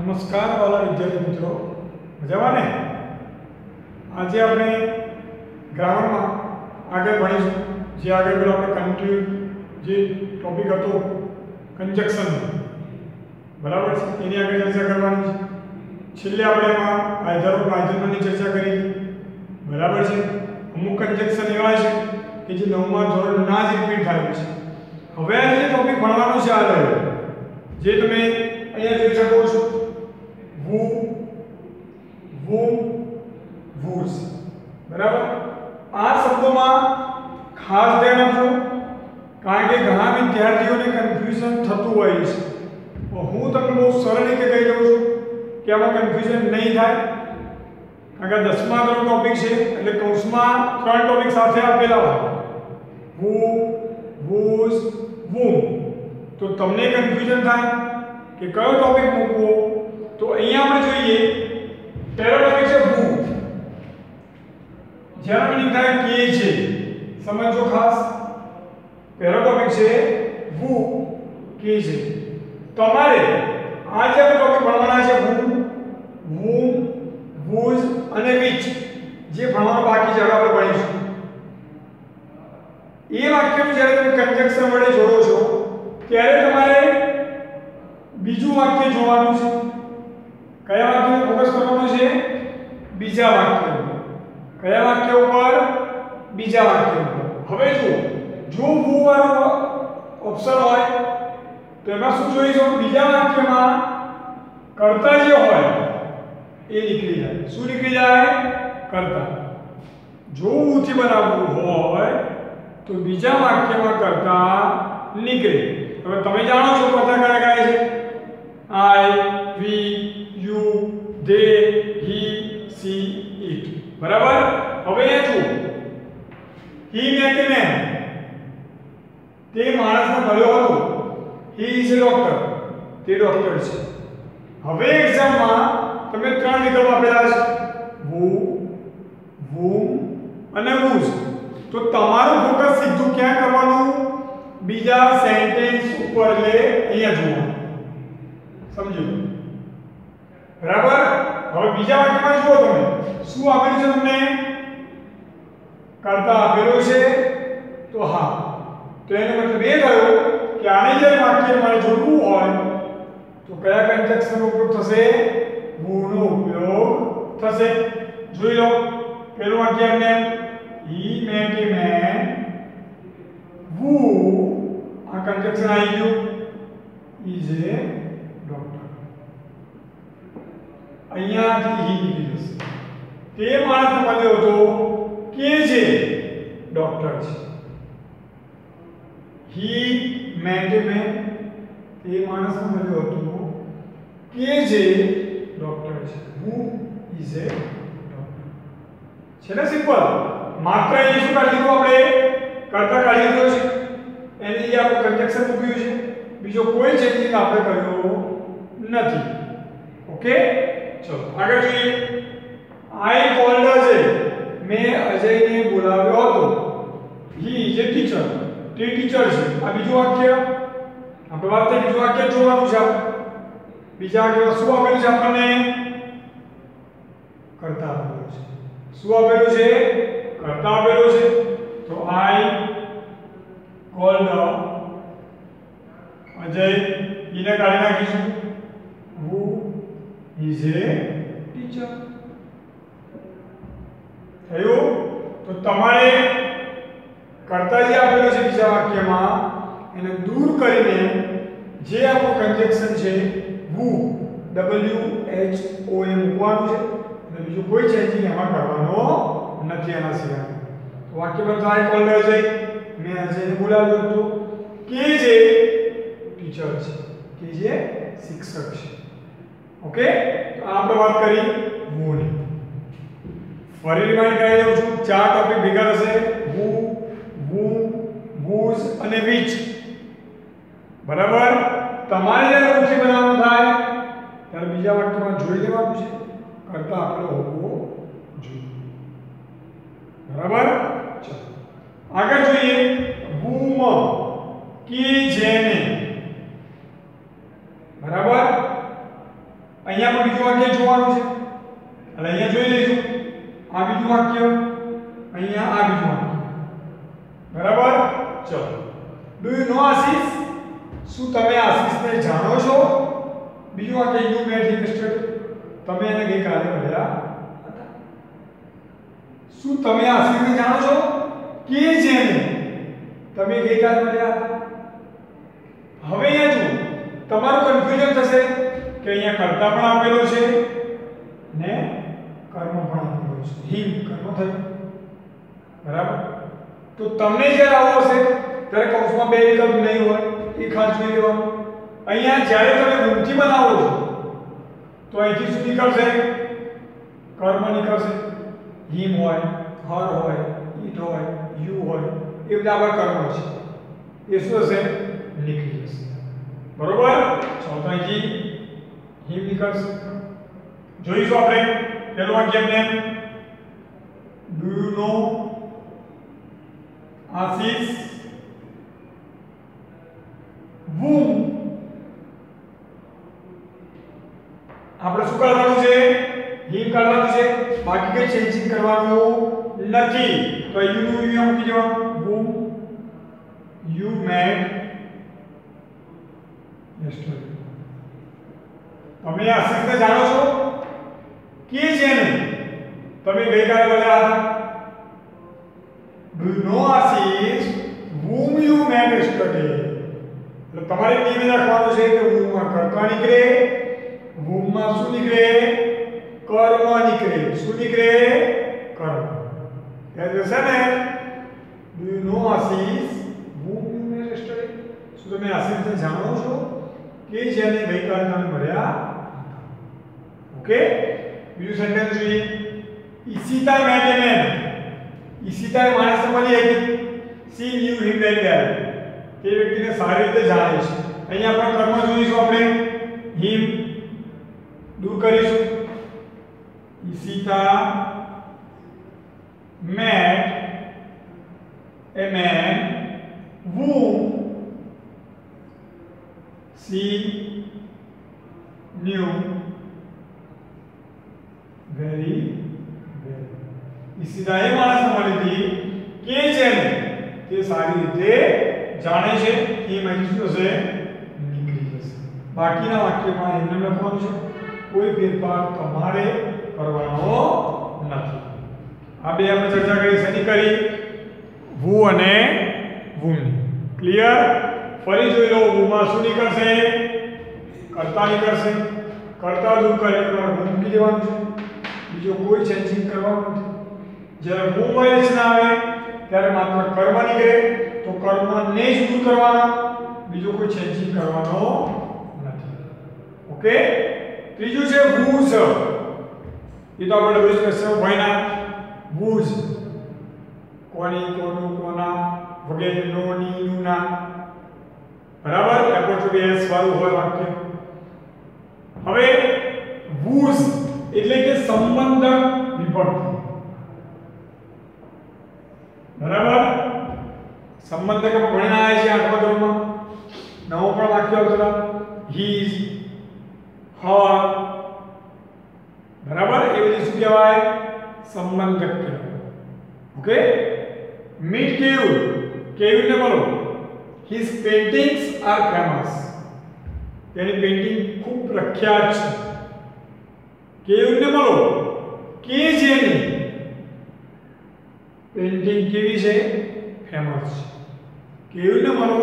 नमस्कार वाला विद्यार्थी मित्रों, मजामा ने आज આપણે ગ્રામરમાં આગળ ભણીશું। જે આગળ પેલો આપણે કન્ટિન્યુ જે ટોપિક હતો કંજક્શન, બરાબર છે, એની આગળ ચર્ચા કરવાની છે। છેલ્લે આપણે એમાં આધારો આધારની ચર્ચા કરી, બરાબર છે। અમુક કંજક્શન એવા છે કે જે 9મા ધોરણના જ રિપીટ થાય છે। હવે આ જે ટોપિક ભણવાનો છે આ રહ્યો, જે તમે અહીંયા જોઈ શકો છો, who, whom, whose, બરાબર। આ શબ્દોમાં ખાસ ધ્યાન આપજો, કારણ કે ઘણા વિદ્યાર્થીઓને કન્ફ્યુઝન થતું હોય છે। હું તમને બહુ સરળ રીતે કહી દઉં છું કે આમાં કન્ફ્યુઝન નહીં થાય, કારણ કે 10મા ધોરણનો ટોપિક છે એટલે કૌંસમાં 3 ટોપિક સાથે આપેલા હોય, who, whose, whom, તો તમને કન્ફ્યુઝન થાય કે કયો ટોપિક મૂકવો। તો અહીંયા આપણે જોઈએ, પહેલો ટોપિક છે who, જેનો મીનિંગ થાય કે છે, સમજો ખાસ। પહેલો ટોપિક છે who, કે છે। તમારે આ જે ટોપિક ભણવાના છે who, whom, whose અને which, જે ભણવાનું બાકી છે આપણે ભણીશું। એ વાક્યનું જ્યારે તમે કંજક્શન વડે જોડો છો ત્યારે તમારે બીજું વાક્ય જોવાનું છે। કયા વાક્યને ફોકસ કરવાનું છે? બીજા વાક્ય ઉપર। કયા વાક્ય ઉપર? બીજા વાક્ય ઉપર। હવે જો who વાળો ઓપ્શન હોય તો એમાં શું જોઈશું? બીજા વાક્યમાં કર્તા જે હોય એ નીકળી જાય। શું નીકળી જાય? કર્તા। જો who થી બનાવવું હોય તો બીજા વાક્યમાં કર્તા નીકળે। હવે તમે જાણો છો કર્તા કયા કયા છે? I, we, you, they, he, she, it, બરાબર। હવે એ જુઓ, he met a man, તે માણસને મળ્યો હતો, he is a doctor, તે ડોક્ટર છે। હવે એક્ઝામમાં તમે 3 વિકલ્પ આપેલા છે, who, whom અને whose। તો તમારું ફોકસ સીધું ક્યાં કરવાનું? બીજા સેન્ટેન્સ ઉપર, એટલે અહીંયા જોવાનું, સમજો, બરાબર। હવે બીજા વાક્યમાં જુઓ તમે શું આપેલું છે, તમને કર્તા આપેલો છે, તો હા, તો એનો મતલબ એ થયો કે આની જે વાક્ય મારે જોડવું હોય તો કયા કંજક્શનનો ઉપયોગ થશે? who નો ઉપયોગ થશે। જોઈ લો, પહેલું વાક્ય એમને he met a man who, આ કંજક્શન આવી ગયું, is a doctor। અહીંયાથી he નીકળી જશે, તે માણસને મળ્યો હતો કે જે ડોક્ટર છે। he met a man, તે માણસને મળ્યો હતો કે જે ડોક્ટર છે। who is a doctor છે ને, સિમ્પલ। માત્ર એ શું કાઢી દીધું આપણે? કર્તા કાઢી દીધો છે, એની જે આપણે કંજક્શન મૂક્યું છે, બીજો કોઈ ચેન્જિંગ આપણે કર્યો નથી। ઓકે, ચલો આગળ જોઈએ। I called Ajay, મેં અજયને બોલાવ્યો હતો, he is a teacher, તે ટીચર છે। આ બીજું વાક્ય આપણે વાત થઈ, બીજું વાક્ય જોવાનું છે આપણે। બીજા વાક્યમાં શું આપેલું છે આપણને? કર્તા આપેલું છે। શું આપેલું છે? કર્તા આપેલું છે। તો I called Ajay, એને કાઢી નાખીશું, who is a teacher, થયું। તો તમારે કર્તા જે આપેલું છે બીજા વાક્યમાં એને દૂર કરીને જે આપણું કંજક્શન છે who, WHOM મૂકવાનું છે, અને બીજું કોઈ ચેન્જિંગ એમાં કરવાનો નથી એના સિવાય। તો વાક્ય બનતું I called Ajay, મેં અજયને બોલાવ્યો હતો કે જે ટીચર છે, કે જે શિક્ષક છે। ઓકે, તો આપણે વાત કરી who ની। ફરી રિમાઇન્ડ કરાવી દઉં છું, 4 ટોપિક ભેગા થશે, who, whom, whose અને which, બરાબર। તમારે જ્યારે who થી બનાવવાનું થાય ત્યારે બીજા વાક્યમાં જોઈ લેવાનું છે, કર્તા આપેલો હોવો જોઈએ, બરાબર। ચલો આગળ જોઈએ, whom, કે જેને, બરાબર। અહીંયા પણ બીજું વાક્ય જોવાનું છે એટલે અહીંયા જોઈ લઈશું આ બીજું વાક્ય અહીંયા આ બીજું વાક્ય બરાબર ચલો ડુ યુ નો આશીષ શું તમે આશીષને જાણો છો બીજું વાક્ય યુ મેટ હિમ yesterday તમે એને ગઈકાલે મળ્યા હતા શું તમે આશીષને જાણો છો કે જેને તમે ગઈકાલે મળ્યા હતા હવે અહીંયા જુઓ તમારું કન્ફ્યુઝન થશે કે અહીંયા કર્તા પણ આપેલો છે ને કર્મ પણ આપેલો છે હિમ કર્મ થયું બરાબર તો તમને જ્યારે આવો હશે ત્યારે કૌંસમાં બે વિકલ્પ નહીં હોય એ ખાસ જોઈ લેવાનું અહીંયા જ્યારે તમે રૂમથી બનાવો છો તો અહીંથી શું નીકળશે કર્મ નીકળશે હિમ હોય હર હોય ઈટ હોય યુ હોય એ બધા આપણા કર્મ છે એ શું હશે નીકળી જશે બરોબર ચલો તો અહીંથી હિમ નીકળશે જોઈશું આપણે પહેલું વાક્ય ને do you know Ashish whom આપણે શું કરવાનું છે હિમ કરવાનું છે બાકી કઈ ચેન્જિંગ કરવાનું નથી તો યુ નું યુ મૂકી દેવાનું whom you met yesterday તમે આશીષને જાણો છો કે જેને તમે ગઈકાલે મળ્યા હતા do you know Ashish whom you met yesterday એટલે તમારે નિયમ રાખવાનું છે કે whom માં કર્તા નીકળે whom માં શું નીકળે કર્મ નીકળે શું નીકળે કર્મ યાદ રહેશે ને do you know Ashish whom you met yesterday શું તમે આશીષને જાણો છો કે જેને ગઈકાલે તમે મળ્યા ઓકે બીજું સેન્ટેન્સ જોઈએ ઈશિતા met a man ઈશિતાએ માણસને મળી હતી સી ન્યુ હિમ વેરી વેલ તે વ્યક્તિને સારી રીતે જાણે છે અહીંયા આપણે કર્મ જોઈશું આપણે હિમ દૂર કરીશું Ishita met a man whom she knew very well ઈશિતાએ માણસને મળી હતી કે જેને તે સારી રીતે જાણે છે એ માહિતી શું હશે નીકળી જશે બાકીના વાક્યમાં એમને લખવાનું છે કોઈ ફેરફાર તમારે કરવાનો નથી આ બે આપણે ચર્ચા કરી શેની કરી who અને whom ક્લિયર ફરી જોઈ લો who માં શું નીકળશે કર્તા નીકળશે કર્તા દૂર કરીને તમારે whom મૂકી દેવાનું છે બીજો કોઈ ચેન્જિંગ કરવાનું નથી જ્યારે whom વાઇસ ના આવે ત્યારે માત્ર કર્મ નીકળે તો કર્મને જ દૂર કરવાના બીજો કોઈ ચેન્જિંગ કરવાનો નથી ઓકે ત્રીજું છે whose એ તો આપણે ડબલ ક્વેશ્ચન ભણ્યા whose કોની કોનું કોના વગેરે નો ની નું ના બરાબર એપોસ્ટ્રોફી એસ વાળું હોય વાક્ય હવે whose એટલે કે સંબંધક વિભક્તિ બરાબર સંબંધક ભણ્યા આવે છે આઠમા ધોરણમાં નવો પણ વાક્ય આવતો his her બરાબર એ બધી શું કહેવાય સંબંધક કહેવાય ઓકે મીટ કેયુને બોલો his paintings are famous તેની પેઇન્ટિંગ ખૂબ પ્રખ્યાત છે કેયુને બોલો કે જેની પેઇન્ટિંગ કેવી છે ફેમસ છે કેયુને બોલો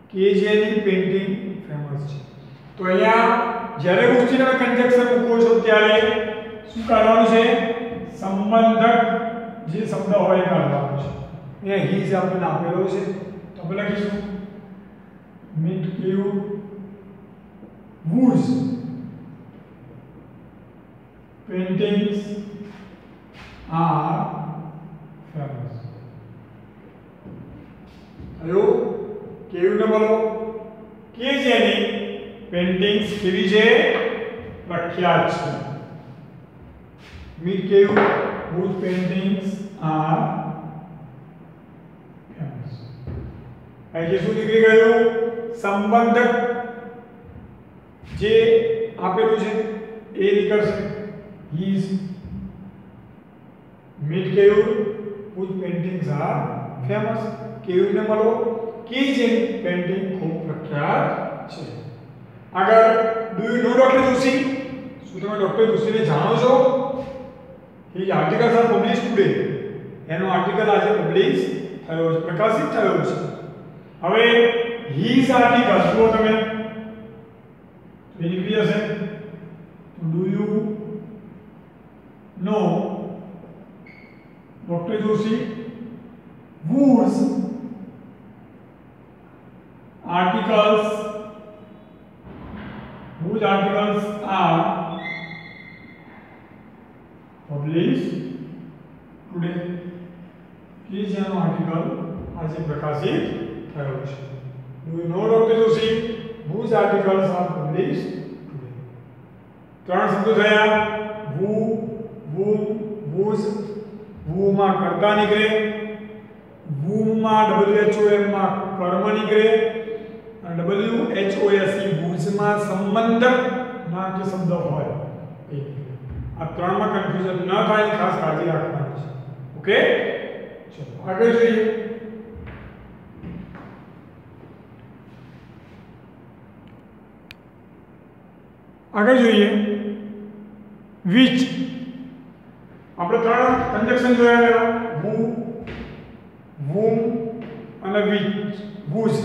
કે જેની પેઇન્ટિંગ ફેમસ છે તો અહીંયા જ્યારે ઉચ્ચને કંજક્શન મૂકો છો ત્યારે શું કરવાનું છે સંબંધક જે શબ્દ હોય એ કાઢવાનો છે અહીંયા his આપણને આપેલો છે તો આપણે લખીશું meet you whose paintings are famous આયો કેવું ને બોલો કે જેની પેઇન્ટિંગ્સ કેવી છે પ્રખ્યાત છે meet you whose paintings are famous અહીં શું નીકળી ગયું સંબંધક જે આપેલું છે એ નીકળશે his meet Keyur whose paintings are famous કેયુરને મળો કે જેની પેઇન્ટિંગ ખૂબ પ્રખ્યાત છે આગળ do you know doctor Joshi શું તમે ડોક્ટર જોશીને જાણો છો his articles are published today એનો આર્ટિકલ આજે પબ્લિશ થયો છે પ્રકાશિત થયો છે હવે his article જુઓ તમે તો નીકળી જશે do you know doctor Joshi whose articles are published today કે જેનો આર્ટિકલ આજે પ્રકાશિત થયો છે do you know doctor Joshi whose articles are published today ત્રણ શબ્દો થયા who whom whose who માં કર્તા નીકળે whom માં WHOM માં કર્મ નીકળે અને WHOSE whose માં સંબંધક નાટ્ય શબ્દ હોય આ ત્રણમાં કન્ફ્યુઝન ન થાય ખાસ કાળજી રાખવાની છે ઓકે ચલો આગળ જોઈએ which આપણે ત્રણ કન્જક્શન જોયા હતા who whom અને which whose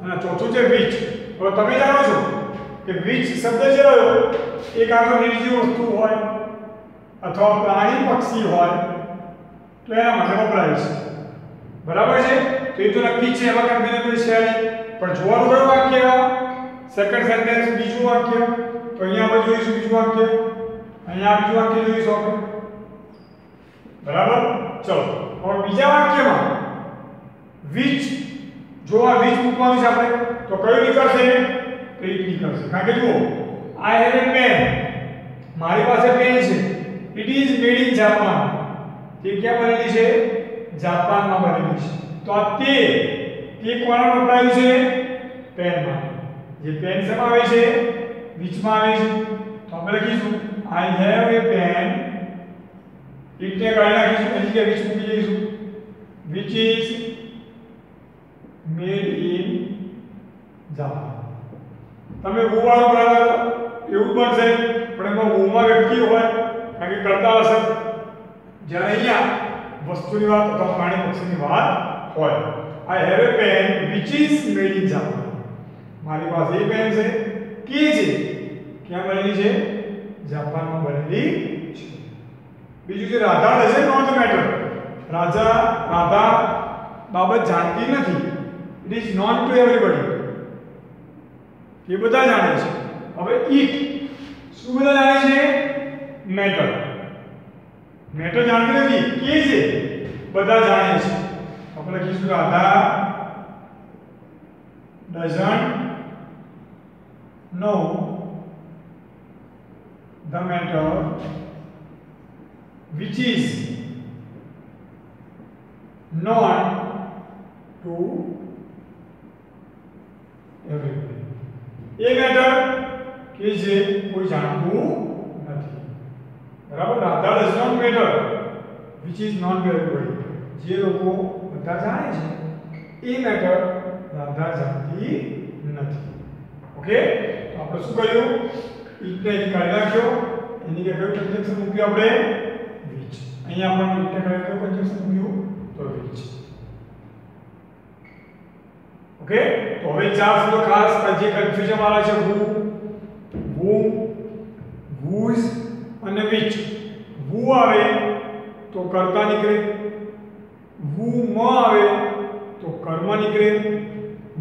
અને ચોથું છે which હવે તમે જાણો છો કે which શબ્દ છે રહ્યો એ કાં તો નિર્જીવ વસ્તુ હોય અથવા પ્રાણી પક્ષી હોય તો એના માટે વપરાય છે બરાબર છે તો એ તો નક્કી છે એમાં કન્ફ્યુઝન છે પણ જોવાનું કયું વાક્ય સેકન્ડ સેન્ટેન્સ બીજું વાક્ય તો અહીંયા આપણે જોઈશું બીજું વાક્ય અહીંયા બીજું વાક્ય જોઈશું આપણે બરાબર ચલો હવે બીજા વાક્યમાં which જો આ which મૂકવાનું છે આપણે તો કયું નીકળશે તો it નીકળશે કારણ કે જુઓ I have a pen મારી પાસે પેન છે it is made in Japan તે ક્યાં બનેલી છે જાપાનમાં બનેલી છે તો આ તે કોના વપરાયું છે પેન માટે જે પેન શેમાં આવે છે which માં આવે છે તો આપણે લખીશું I have a pen it ને કાઢી નાખીશું એની જગ્યાએ which મૂકી દઈશું which is made in Japan તમે who વાળું બરાબર એવું બનશે પણ એમાં who માં વ્યક્તિ હોય કારણ કે કરતા હશે જ્યારે અહીંયા વસ્તુની વાત અથવા પ્રાણી પક્ષીની વાત હોય I have a pen which is made in Japan મારી પાસે એ પેન છે કે જે ક્યાં બનેલી છે જાપાનમાં બનેલી છે બીજું છે Radha doesn't know the matter Radha બાબત જાણતી નથી it is known to everybody એ બધા જાણે છે હવે ઇટ શું બધા જાણે છે મેટર જાણતી નથી કે છે બધા જાણે છે આપણે લખીશું Radha doesn't know the matter which is known to everybody A matter કે જે કોઈ જાણતું નથી બરાબર Radha does not matter which is known to everybody જે લોકો બધા જાણે છે એ મેટર રાધા જાણતી નથી ઓકે તો આપણે શું કર્યું ઇટને કાઢી નાખ્યો એની કે કયું કન્જક્શન મૂક્યું આપણે which અહીંયા આપણે ઇટને કાઢી કયું કન્જક્શન મૂક્યું તો which ઓકે તો હવે ચાર શબ્દો ખાસ જે કન્ફ્યુઝન વાળા છે who whom whose અને which who આવે તો કર્તા નીકળે whom આવે તો કર્મ નીકળે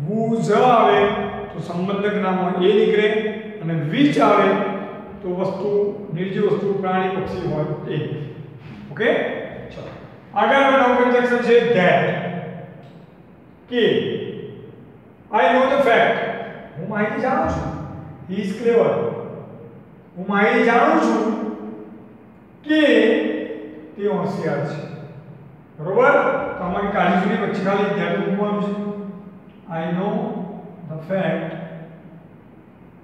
whose આવે તો સંબંધક નામ એ નીકળે અને which આવે તો વસ્તુ નિર્જીવ વસ્તુ પ્રાણી પક્ષી હોય એ ઓકે ચલો આગળ નવું કન્જક્શન છે that કે I know the fact હું માહિતી જાણું છું he is clever હું માહિતી જાણું છું કે તે હોશિયાર છે બરોબર તો આમાં કાળી સુધી પછી ખાલી ધ્યાન મૂકવાનું છે I know the fact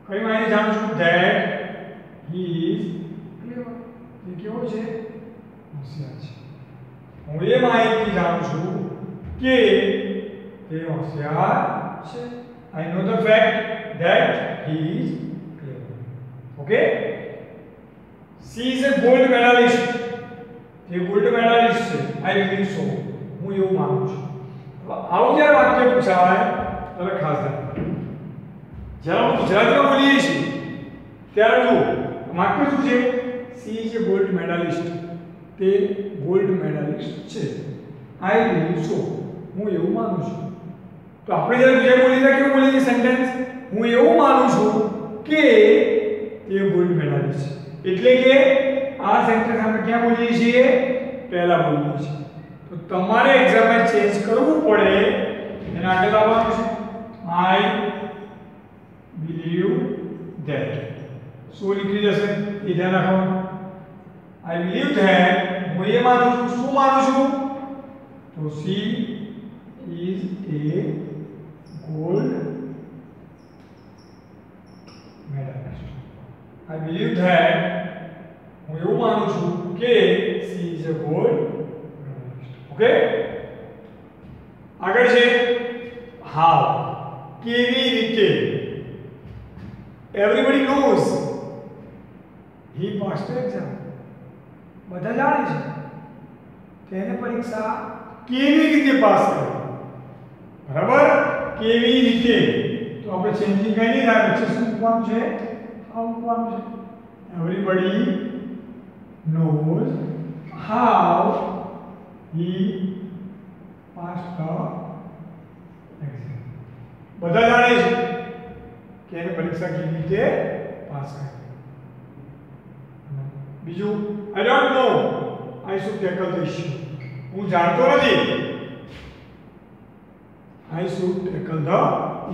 કઈ માહિતી જાણું છું that કેવો છે? હોશિયાર છે. હું એ માહિતી જાણું છું કે તે હોશિયાર છે. I know the fact that he is clever. Okay? She is a gold medalist. A gold medallist છે. I believe so. હું એવું માનું છું. આવું જ્યારે વાક્ય પૂછાય ત્યારે ખાસ ધ્યાન. જ્યારે આપણે ગુજરાતીમાં બોલીએ છીએ ત્યારે જો વાક્ય શું છે? She is a gold medalist. તે ગોલ્ડ મેડાલિસ્ટ છે. I believe so. હું એવું માનું છું. તો આપણે જ્યારે ગુજરાતી બોલીએ કેવું બોલીએ સેન્ટેન્સ? હું એવું માનું છું કે તે ગોલ્ડ મેડાલિસ્ટ છે. એટલે કે આ સેન્ટેન્સ આપણે ક્યાં બોલીએ છીએ? પહેલા બોલીએ છીએ. તો તમારે એક્ઝામમાં ચેન્જ કરવું પડે એને આગળ આવવાનું છે. I believe that. શું નીકળી જશે એ ધ્યાન રાખવાનું. I believe that. હું એ માનું છું. શું માનું છું? તો she is a gold medalist. I believe that. હું એવું માનું છું કે she is a gold medalist. Okay? આગળ છે how. કેવી રીતે? everybody knows he passed the exam. બધા જાણે છે તેને પરીક્ષા કેવી રીતે પાસ કરી. બરાબર? કેવી રીતે? તો આપણે ચેન્જિંગ કઈ નહીં થાય. વચ્ચે શું મૂકવાનું છે? how મૂકવાનું છે. everybody knows how he passed the exam. બધા જાણે છે કે એને પરીક્ષા કેવી રીતે પાસ કરી. બીજું I don't know I should tackle the issue. હું જાણતો નથી. I should tackle the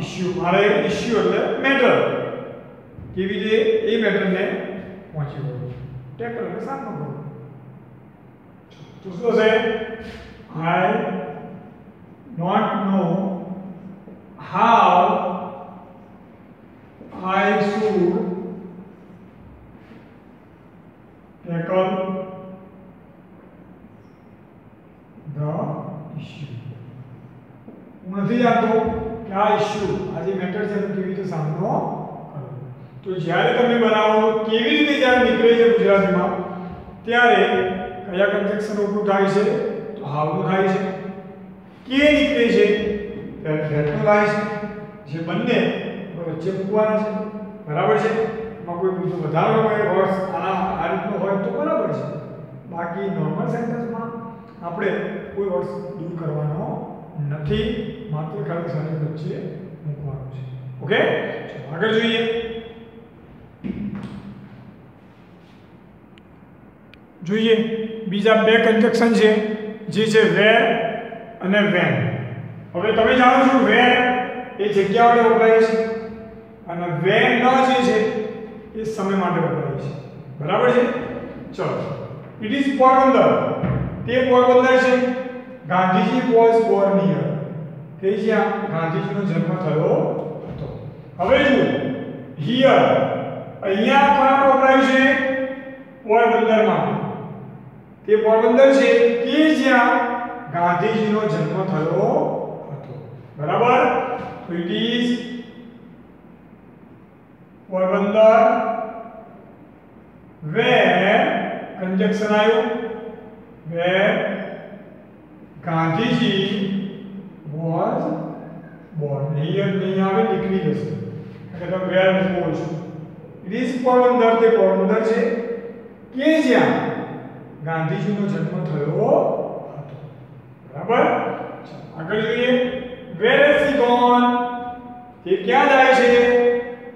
issue. મારે ઇશ્યુ એટલે મેટર. કેવી રીતે એ મેટરને પહોંચી વળવું. ટેકલ એટલે સામનો કરવો. તો શું થશે? I don't know how I should tackle the issue. હું નથી જાણતો કે આ ઇશ્યુ આ જે મેટર છે એનો કેવી રીતે સામનો કરવો. તો જ્યારે તમે બનાવો કેવી રીતે જ્યારે નીકળે છે ગુજરાતીમાં ત્યારે કયા કન્જક્શન ઊભું થાય છે? તો હાવનું થાય છે. કે નીકળે છે ત્યારે ધેટનું થાય છે. જે બંને વચ્ચે મૂકવાના છે. બરાબર છે? એમાં કોઈ બીજું વધારો હોય વર્ડ્સ આ રીતનો હોય તો બરાબર છે. બાકી નોર્મલ સેન્ટેન્સમાં આપણે કોઈ વર્ડ્સ દૂર કરવાનો નથી. માત્ર ખાલી સાથે વચ્ચે મૂકવાનું છે. ઓકે? ચલો આગળ જોઈએ. જોઈએ બીજા બે કન્જક્શન છે જે છે વેર અને વેન. હવે તમે જાણો છો વેર એ જગ્યા માટે વપરાય છે અને વેન ન જે છે એ સમય માટે વપરાય છે. બરાબર છે? ચલો ઇટ ઇઝ પોરબંદર. તે પોરબંદર છે. Gandhiji was Born here. કે જ્યાં ગાંધીજીનો જન્મ થયો હતો. હવે જુઓ હિયર અહીંયા કોણ વપરાય છે? પોરબંદર માટે. તે પોરબંદર છે કે જ્યાં ગાંધીજીનો જન્મ થયો હતો. બરાબર? તો it is Porbandar where conjunction આવ્યું where Gandhiji was born. here નહીં આવે નીકળી જશે એટલે તમે where મૂકો છો. It is Porbandar. તે પોરબંદર છે કે જ્યાં ગાંધીજીનો જન્મ થયો હતો. બરાબર? આગળ જોઈએ where is he gone? તે ક્યાં જાય છે?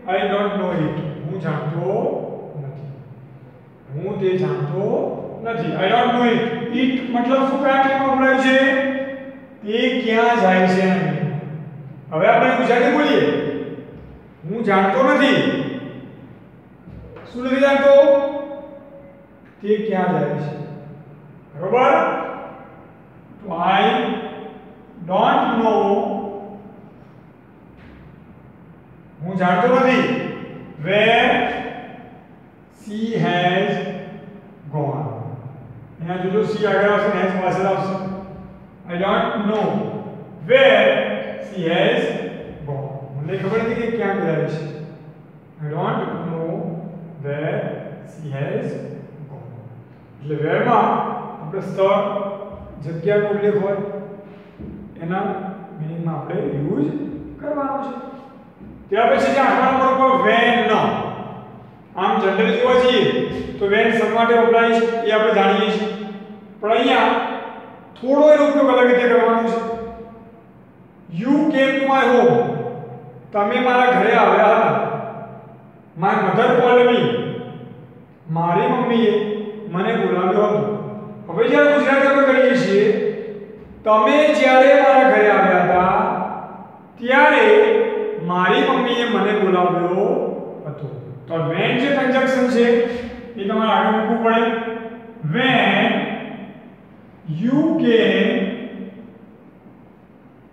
I don't know it. હું જાણતો નથી. હું તે જાણતો નથી. I don't know it. It મતલબ શું કયા ટેકમાં વપરાય છે? તે ક્યાં જાય છે. હવે આપણે ગુજરાતી બોલીએ હું જાણતો નથી. શું નથી જાણતો? તે ક્યાં જાય છે. બરોબર? તો I don't know. હું જાણતો નથી where she has gone. ની પાછળ આવશે. I don't know where she has gone. મને ખબર નથી કે ક્યાં ગયા છે. I don't know where she has gone. એટલે where માં આપણે સ્થળ જગ્યાનો ઉલ્લેખ હોય એના મીનિંગમાં આપણે યુઝ કરવાનો છે. ત્યાર પછી જે 8મા નંબર પર when, આમ જનરલી જોવા જઈએ તો when શા માટે વપરાય છે એ આપણે જાણીએ છીએ, પણ અહીંયા થોડો એનો ઉપયોગ અલગ રીતે કરવાનો છે. You came to my home. તમે મારા ઘરે આવ્યા હતા. My mother called me. મારી મમ્મીએ મને બોલાવ્યો હતો. હવે જ્યારે ગુજરાતી આપણે કરીએ છીએ, તમે જ્યારે મારા ઘરે આવ્યા હતા ત્યારે મારી મમ્મીએ મને બોલાવ્યો હતો. તો when જે કંજક્શન છે એ તમારે આગળ મૂકવું પડે. when you came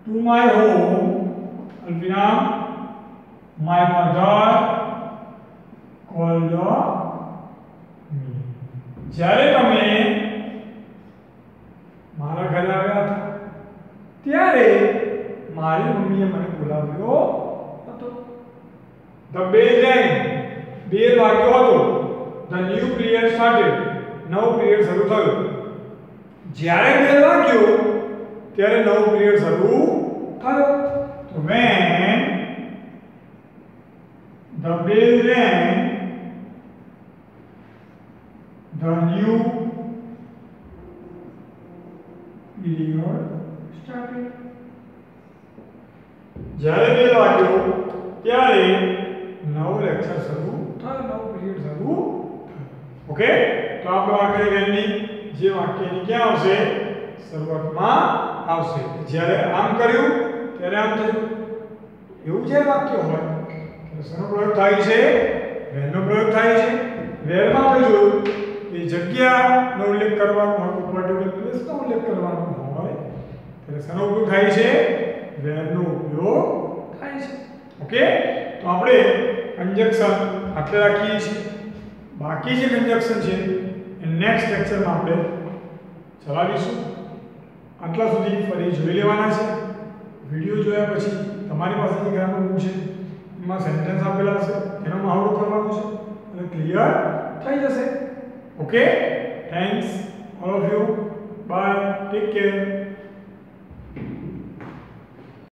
to my home, અલ્પિનામ, my mother called me. જ્યારે તમે મારા ઘરે આવ્યા હતા ત્યારે મારી મમ્મીએ મને બોલાવ્યો હતો. The bell rang. બેલ વાગ્યો હતો. The new period started. નવો પીરિયડ શરૂ થયો. જ્યારે બેલ વાગ્યો ત્યારે નવો પીરિયડ શરૂ થયો. તો when the bell rang, the new period started. જ્યારે બેલ વાગ્યો ત્યારે નવો લેક્ચર શરૂ થયો, નવો પીરિયડ શરૂ થયો. ઓકે, તો આપણે વાત કરી વેનની. જે વાક્યની ક્યાં આવશે? શરૂઆતમાં આવશે. જ્યારે આમ કર્યું ત્યારે આમ થયું. એવું જે વાક્ય હોય ત્યારે શેનો પ્રયોગ થાય છે? વેનનો પ્રયોગ થાય છે. વેરમાં આપણે જોયું કે જગ્યાનો ઉલ્લેખ કરવાનો હોય, પર્ટિક્યુલર પ્લેસનો ઉલ્લેખ કરવાનો હોય ત્યારે શેનો ઉપયોગ થાય છે? વેરનો ઉપયોગ થાય છે. ઓકે, તો આપણે કંજક્શન આપણે રાખીએ છીએ. બાકી જે કંજક્શન છે એ નેક્સ્ટ લેક્ચરમાં આપણે ચલાવીશું. આટલા સુધી ફરી જોઈ લેવાના છે. વિડિયો જોયા પછી તમારી પાસે જે ગ્રામર બુક છે એમાં સેન્ટેન્સ આપેલા હશે, એનો મહાવરો કરવાનો છે અને ક્લિયર થઈ જશે. Okay, thanks all of you. Bye, take care.